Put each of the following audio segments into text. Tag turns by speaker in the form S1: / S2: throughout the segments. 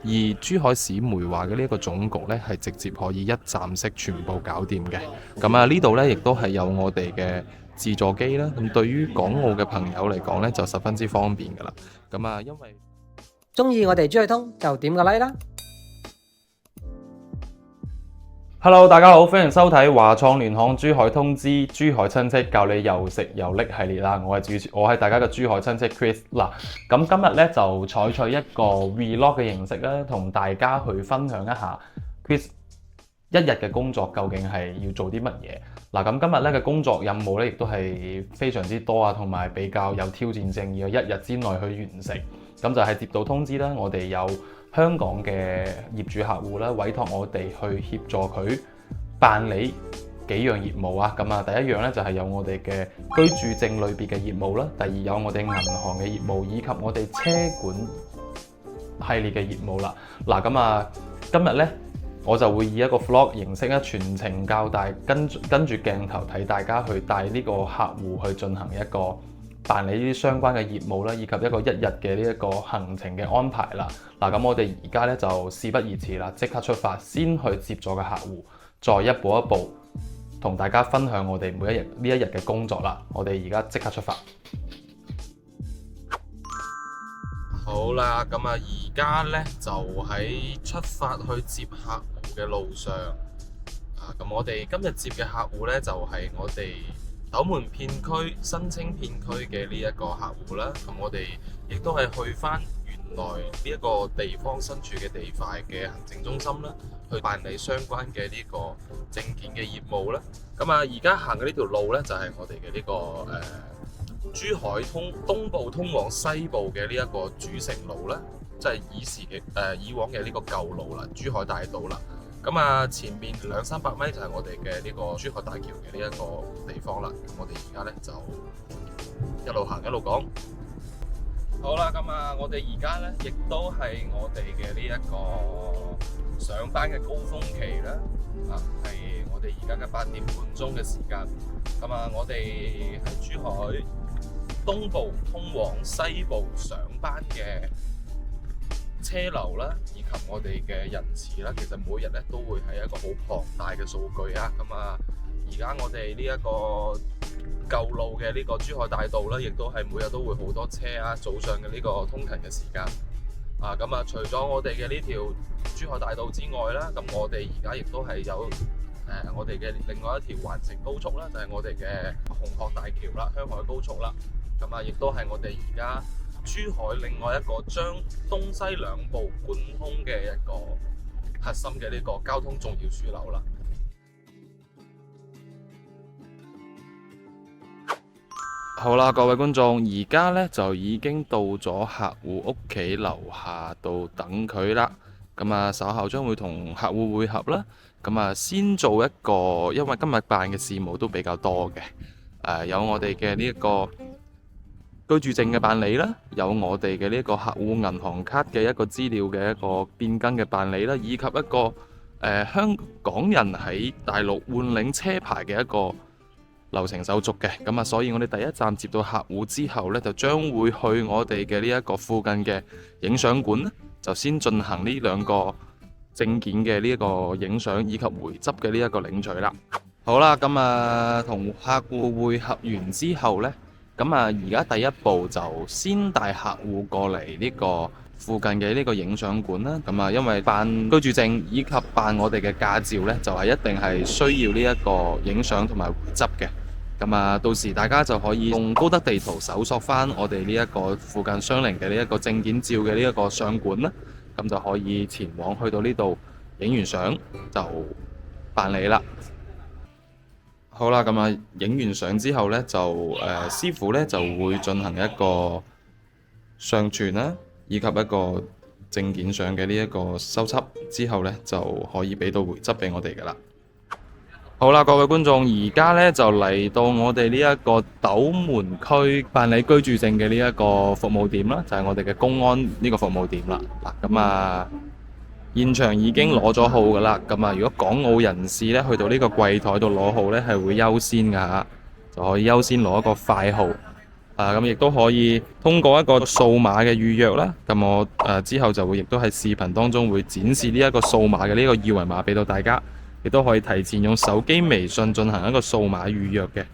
S1: 而珠海市梅華嘅呢一個總局呢，係直接可以一站式全部搞掂嘅。咁啊，呢度呢，亦都係有我哋嘅自助機啦。咁對於港澳嘅朋友嚟講呢，就十分之方便噶啦。咁啊，因為
S2: 鍾意我哋珠海通就點個 like 啦。
S3: Hello， 大家好，歡迎收睇華創聯行珠海通知珠海親戚教你又食又叻系列啦。我係大家嘅珠海親戚 Chris 嗱。咁今日咧就採取一個 vlog 嘅形式咧，同大家去分享一下 Chris 一日嘅工作究竟係要做啲乜嘢嗱。咁今日咧嘅工作任務咧亦都係非常之多啊，同埋比較有挑戰性，要一日之內去完成。咁就係接到通知啦，我哋有香港嘅業主客戶啦，委託我哋去協助佢辦理幾樣業務啊。咁啊，第一樣咧就係有我哋嘅居住證類別嘅業務啦，第二有我哋銀行嘅業務，以及我哋車管系列嘅業務啦。嗱，咁啊，今日咧我就會以一個 vlog 形式咧，全程教大跟住鏡頭睇大家去帶呢個客戶去進行一個辦理呢啲相關嘅業務啦，以及一個一日嘅呢一個行程嘅安排啦。嗱，咁我哋而家咧就事不宜遲啦，即刻出發，先去接咗個客戶，再一步一步同大家分享我哋每一日呢一日嘅工作啦。我哋而家即刻出發。
S1: 好啦，咁啊，而家呢就喺出發去接客戶嘅路上。咁我哋今日接嘅客戶呢，就係我哋斗門片區新青片區嘅呢一個客戶啦。咁我哋亦都係去翻原來呢一個地方身處嘅地塊嘅行政中心啦，去辦理相關嘅呢個證件嘅業務啦。咁啊，而家行嘅呢條路呢，就係我哋嘅呢個珠海東部通往西部嘅呢一個主城路啦，即係以往嘅呢個舊路啦，珠海大道啦。咁啊，前面200-300米就係我哋嘅呢個珠海大橋嘅呢一個地方啦。咁我哋而家咧就一路行一路講。好啦，咁啊，我哋而家咧亦都係我哋嘅呢一個上班嘅高峰期啦。係我哋而家嘅8點半鐘嘅時間。咁啊，我哋喺珠海東部通往西部上班嘅車流啦，以及我哋嘅人次啦，其實每日咧都會係一個好龐大嘅數據啊。咁啊，而家我哋呢一個舊路嘅呢個珠海大道啦，亦都係每日都會好多車啊。早上嘅呢個通勤嘅時間啊，咁啊，除咗我哋嘅呢條珠海大道之外啦，咁我哋而家亦都係有我哋嘅另外一條環城高速啦，就係我哋嘅紅鶴大橋啦，香海高速啦。咁啊，亦都係我哋而家珠海另外一個將東西兩部貫通嘅一個核心嘅呢個交通重要樞紐啦。好啦，各位觀眾，而家呢就已經到咗客戶屋企樓下度等佢啦。咁啊，稍後將會同客戶會合啦。咁啊，先做一個，因為今日辦嘅事務都比較多嘅。有我哋嘅呢一個居住證嘅辦理啦，有我哋嘅呢個客戶銀行卡嘅一個資料嘅一個變更嘅辦理啦，以及一個香港人喺大陸換領車牌嘅一個流程手續嘅。咁啊，所以我哋第一站接到客戶之後呢，就將會去我哋嘅呢一個附近嘅影相館呢，就先進行呢兩個證件嘅呢一個影相以及回執嘅呢一個領取啦。好啦，咁啊同客戶會合完之後呢，咁啊而家第一步就先帶客戶過嚟呢個附近嘅呢個影相館啦。咁啊，因為辦居住證以及辦我哋嘅駕照呢，就係一定係需要呢一個影相同埋回執嘅。咁啊，到時大家就可以用高德地圖搜索翻我哋呢一個附近相鄰嘅呢一個證件照嘅呢一個相館啦。咁就可以前往去到呢度影完相就辦理啦。好啦，咁啊影完相之後呢，就師傅呢就會進行一個上傳啦，以及一個證件上嘅呢一個修輯之後呢，就可以俾到回執俾我哋噶啦。好啦，各位觀眾，而家呢就嚟到我哋呢一個斗門區辦理居住證嘅呢一個服務點啦，就係我哋嘅公安呢個服務點啦。嗱，咁啊現場已經攞咗號噶啦。咁啊，如果港澳人士呢去到呢個櫃台度攞號呢，係會優先噶嚇，就可以優先攞一個快號。咁亦都可以通過一個數碼嘅預約啦。咁我之後就會亦都喺視頻當中會展示呢一個數碼嘅呢個二維碼俾到大家，亦都可以提前用手機微信進行一個數碼預約嘅。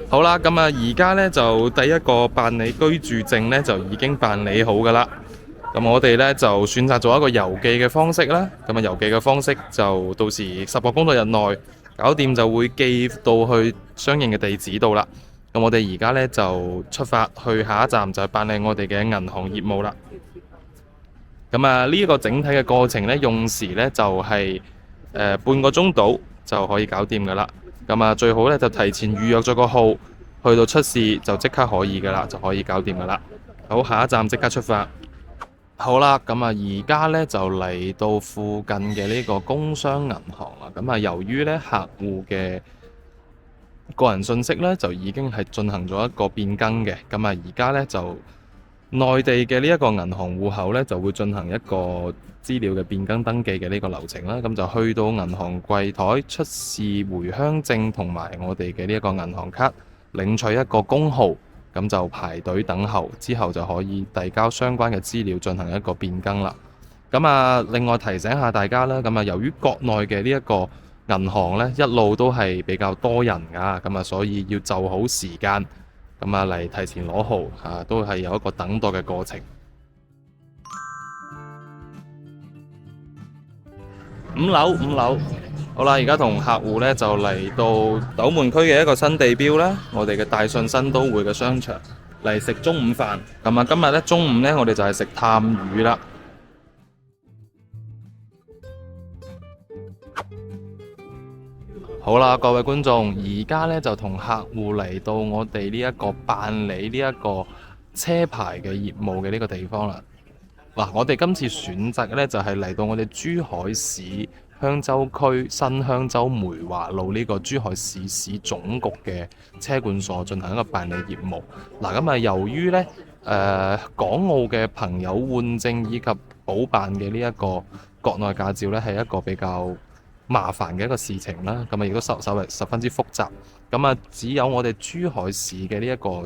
S1: 好啦，咁而家呢，就第一個辦理居住證呢，就已經辦理好噶啦。咁我哋呢，就選擇咗一個郵寄嘅方式啦。咁郵寄嘅方式就到時10個工作日內搞掂，就會寄到去相應嘅地址度啦。咁我哋而家呢，就出發去下一站，就係辦理我哋嘅銀行業務啦。咁呢一個整體嘅過程呢，用時呢，就係半個鐘到就可以搞掂噶啦。咁最好咧就提前預約咗個號，去到出事就即刻可以噶啦，就可以搞掂噶啦。好，下一站即刻出發。好啦，咁而家咧就嚟到附近嘅呢個工商銀行啦。咁由於咧客戶嘅個人信息咧就已經係進行咗一個變更嘅，咁而家咧就內地嘅呢一個銀行戶口咧就會進行一個資料嘅變更登記嘅呢個流程啦，咁就去到銀行櫃台出示回鄉證同埋我哋嘅呢一個銀行卡，領取一個工號，咁就排隊等候，之後就可以遞交相關嘅資料進行一個變更啦。咁另外提醒下大家啦，咁由於國內嘅呢一個銀行呢，一路都係比較多人㗎，咁所以要就好時間，咁嚟提前攞號都係有一個等待嘅過程。五樓，好啦，而家同客戶呢就嚟到斗門區嘅一個新地標啦，我哋嘅大信新都會嘅商場嚟食中午飯。咁今日呢，中午呢，我哋就係食探魚啦。好啦，各位觀眾，而家呢就同客戶嚟到我哋呢一個辦理呢一個車牌嘅業務嘅呢個地方啦。我哋今次選擇嘅呢就係嚟到我哋珠海市香洲區新香洲梅華路呢個珠海市市總局嘅車管所進行一個辦理業務。由於呢港澳嘅朋友換證以及補辦嘅呢一個國內駕照呢係一個比較麻煩嘅一個事情啦，亦都稍微十分之複雜。只有我哋珠海市嘅呢一個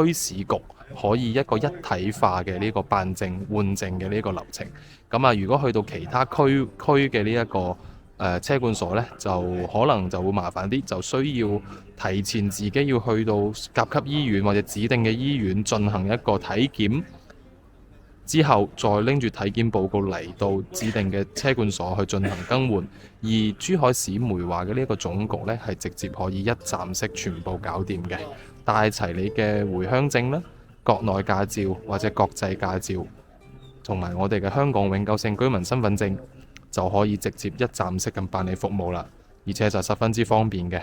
S1: 區市局可以一個一體化嘅呢個辦證換證嘅呢個流程。如果去到其他區嘅呢一個車管所呢，就可能就會麻煩啲，就需要提前自己要去到甲級醫院或者指定嘅醫院進行一個體檢，之後再拎住體檢報告嚟到指定嘅車管所去進行更換。而珠海市梅華嘅呢一個總局呢，係直接可以一站式全部搞掂嘅，帶齊你嘅回鄉證啦、國內駕照或者國際駕照，同埋我哋嘅香港永久性居民身份證，就可以直接一站式咁辦理服務啦，而且就十分之方便嘅。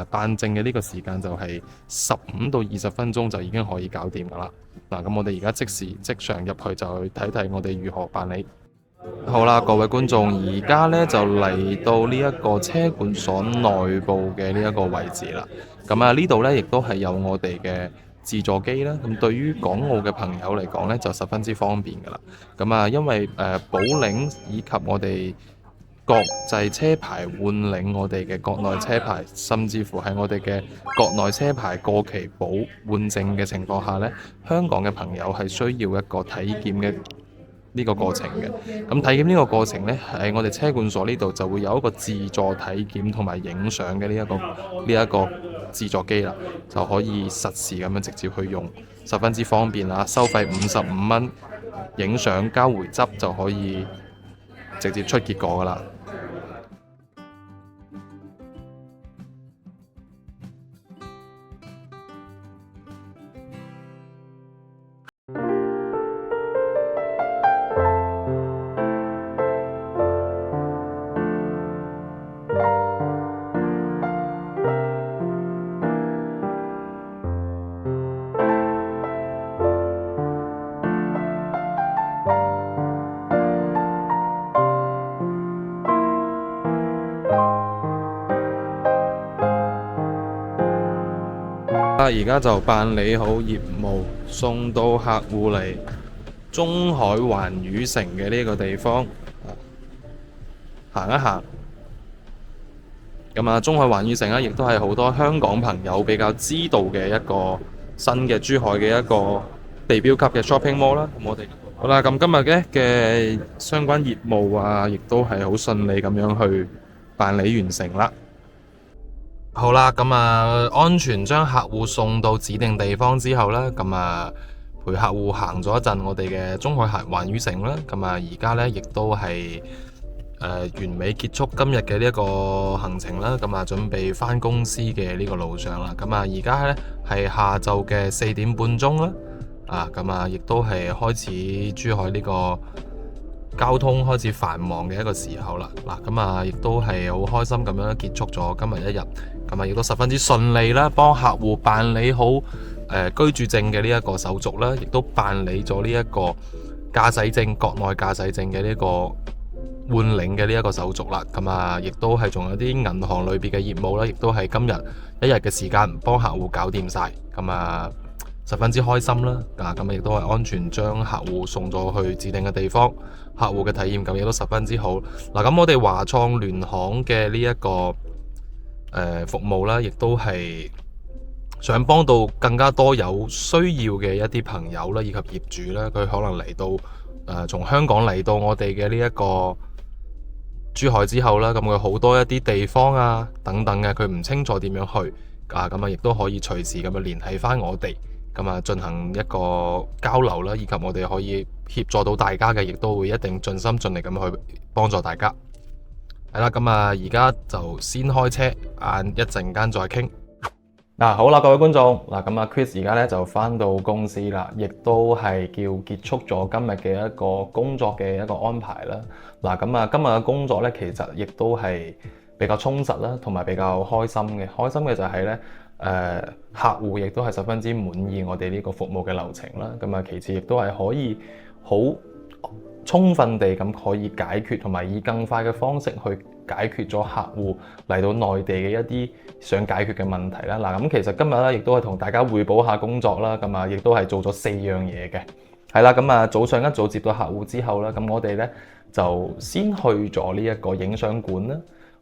S1: 辦證嘅呢個時間就係15到20分鐘就已經可以搞掂噶啦。咁我哋而家即場入去就去睇睇我哋如何辦理。好啦，各位觀眾，而家呢就嚟到呢一個車管所內部嘅呢一個位置啦。呢度呢亦都係有我哋嘅自助機啦。咁對於港澳嘅朋友嚟講呢，就十分之方便噶啦。因為補領以及我哋國際車牌換領我哋嘅國內車牌，甚至乎係我哋嘅國內車牌過期補換證嘅情況下呢，香港嘅朋友係需要一個體檢嘅呢個過程嘅。咁體檢呢個過程呢，喺我哋車管所呢度就會有一個自助體檢同埋影相嘅呢一個自助機啦，就可以實時咁樣直接去用，十分之方便啦。收費55蚊，影相交回執就可以直接出結果噶啦。而家就辦理好業務，送到客戶嚟中海環宇城嘅呢個地方，行一行。咁啊，中海環宇城咧，亦都係好多香港朋友比較知道嘅一個新嘅珠海嘅一個地標級嘅 shopping mall 啦。咁我哋好啦，咁今日嘅相關業務啊，亦都係好順利咁樣去辦理完成啦。好啦，咁啊，安全將客戶送到指定地方之後呢，咁啊陪客戶行咗一陣我哋嘅中海環宇城啦。咁啊，而家呢，亦都係完美結束今日嘅呢一個行程啦。咁啊，準備返公司嘅呢個路上啦。咁啊，而家呢，係下晝嘅4點半鐘啦。咁啊，亦都係開始珠海呢個交通開始繁忙嘅一個時候啦。咁啊，亦都係好開心咁樣結束咗今日一日。咁啊，亦都十分之順利啦，幫客戶辦理好居住證嘅呢一個手續啦，亦都辦理咗呢一個駕駛證、國內駕駛證嘅呢個換領嘅呢一個手續啦。咁啊，亦都係仲有啲銀行裏邊嘅業務啦，亦都係今日一日嘅時間幫客戶搞掂晒。咁啊，十分之開心啦。咁亦都係安全將客戶送咗去指定嘅地方，客戶嘅體驗感亦都十分之好。咁我哋華創聯行嘅呢一個服務啦，亦都係想幫到更加多有需要嘅一啲朋友啦，以及業主啦，佢可能嚟到從香港嚟到我哋嘅呢一個珠海之後啦，咁佢好多一啲地方啊等等嘅，佢唔清楚點樣去咁啊，亦都可以隨時咁樣聯繫翻我哋，咁啊進行一個交流啦，以及我哋可以協助到大家嘅，亦都會一定盡心盡力咁去幫助大家。係啦，咁啊，而家就先開車，一陣間再傾。
S3: 好啦，各位觀眾，咁啊 Chris 而家咧就翻到公司啦，亦都係叫結束咗今日嘅一個工作嘅一個安排啦。咁啊，今日嘅工作咧，其實亦都係比較充實啦，同埋比較開心嘅。開心嘅就係咧，客戶亦都係十分之滿意我哋呢個服務嘅流程啦。咁啊，其次亦都係可以好充分地咁可以解決，同埋以更快嘅方式去解決咗客戶嚟到內地嘅一啲想解決嘅問題啦。咁其實今日咧亦都係同大家匯報下工作啦。咁啊，亦都係做咗4樣嘢嘅。係啦，咁啊早上一早接到客戶之後啦，咁我哋咧就先去咗呢一個影相館啦，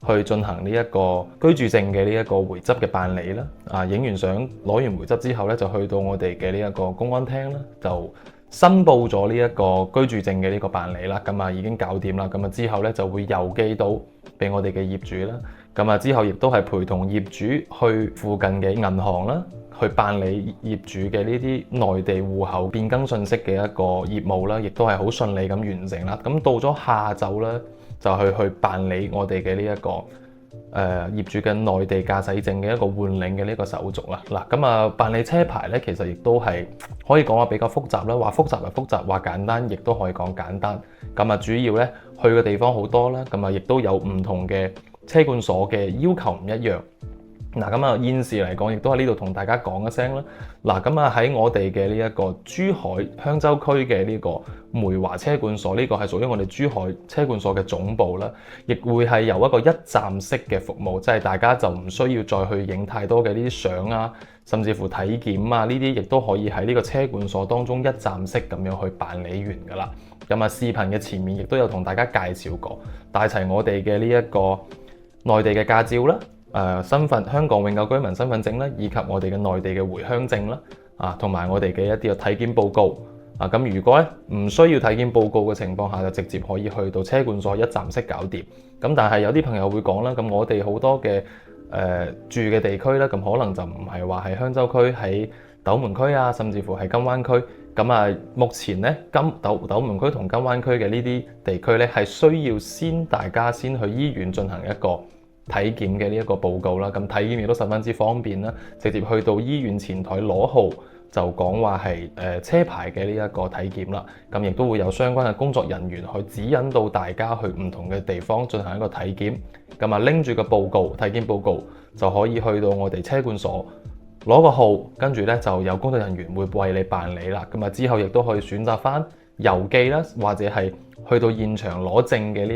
S3: 去進行呢一個居住證嘅呢一個回執嘅辦理啦。影完相攞完回執之後咧，就去到我哋嘅呢一個公安廳啦，就申報咗呢一個居住證嘅呢個辦理啦。咁啊已經搞掂啦。咁啊之後咧就會郵寄到俾我哋嘅業主啦。咁啊之後亦都係陪同業主去附近嘅銀行啦，去辦理業主嘅呢啲內地戶口變更信息嘅一個業務啦，亦都係好順利咁完成啦。咁到咗下晝咧，就去辦理我哋嘅呢一個業主嘅內地駕駛證嘅一個換領嘅呢個手續啦。咁啊辦理車牌咧，其實亦都係可以講話比較複雜啦。話複雜係複雜，話簡單亦都可以講簡單。咁啊主要咧去嘅地方好多啦，咁啊亦都有唔同嘅車管所嘅要求唔一樣。咁啊現時嚟講，亦都喺呢度同大家講一聲啦。咁啊喺我哋嘅呢一個珠海香洲區嘅呢個梅華車管所，呢個係屬於我哋珠海車管所嘅總部啦，亦會係由一個一站式嘅服務，即係大家就唔需要再去影太多嘅呢啲相啊，甚至乎體檢啊呢啲，亦都可以喺呢個車管所當中一站式咁樣去辦理完噶啦。咁啊視頻嘅前面亦都有同大家介紹過，帶齊我哋嘅呢一個內地嘅駕照啦。身份香港永久居民身份證啦，以及我哋嘅內地嘅回鄉證啦，同埋我哋嘅一啲嘅體檢報告。咁如果咧唔需要體檢報告嘅情況下，就直接可以去到車管所一站式搞掂。咁但係有啲朋友會講啦，咁我哋好多嘅住嘅地區咧，咁可能就唔係話係香洲區，喺斗門區啊，甚至乎係金灣區。咁啊，目前咧斗門區同金灣區嘅呢啲地區咧，係需要大家先去醫院進行一個體檢嘅呢一個報告啦。咁體檢亦都十分之方便啦，直接去到醫院前台攞號就講話係車牌嘅呢一個體檢啦。咁亦都會有相關嘅工作人員去指引到大家去唔同嘅地方進行一個體檢。咁啊拎住個報告，體檢報告就可以去到我哋車管所攞個號，跟住咧就有工作人員會為你辦理啦。咁啊之後亦都可以選擇翻郵寄啦，或者係去到現場攞證嘅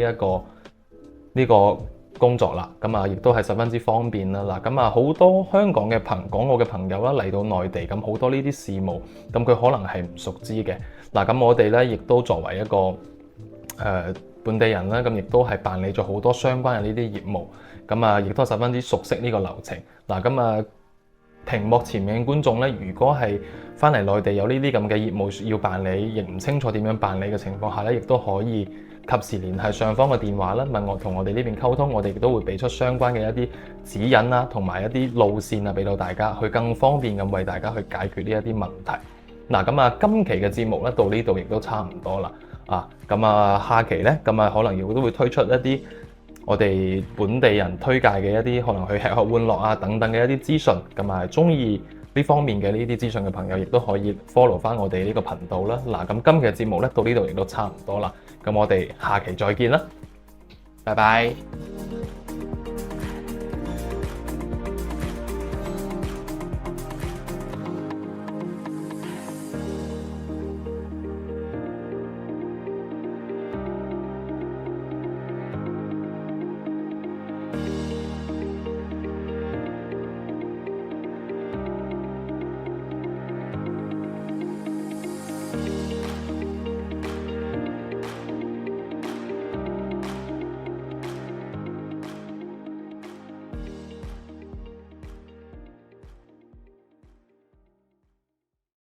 S3: 呢個工作啦，咁啊亦都係十分之方便啦。嗱，咁啊好多香港嘅港澳嘅朋友啦嚟到內地，咁好多呢啲事務，咁佢可能係唔熟知嘅。嗱，咁我哋咧亦都作為一個本地人啦，咁亦都係辦理咗好多相關嘅呢啲業務，咁啊亦都十分之熟悉呢個流程。嗱，咁啊屏幕前面嘅觀眾咧，如果係翻嚟內地有呢啲咁嘅業務要辦理，亦唔清楚點樣辦理嘅情況下咧，亦都可以及時聯繫上方嘅電話啦，問我同我哋呢邊溝通，我哋亦都會俾出相關嘅一啲指引啦，同埋一啲路線啊，俾到大家去更方便咁為大家去解決呢一啲問題。嗱，咁啊今期嘅節目咧到呢度亦都差唔多啦。咁啊下期咧，咁啊可能亦都會推出一啲我哋本地人推介嘅一啲可能去吃喝玩樂啊等等嘅一啲資訊，咁啊中意呢方面嘅呢啲資訊嘅朋友，亦都可以 follow 翻我哋呢個頻道啦。嗱，咁今期嘅節目咧到呢度亦都差唔多啦，咁我哋下期再見啦，拜拜。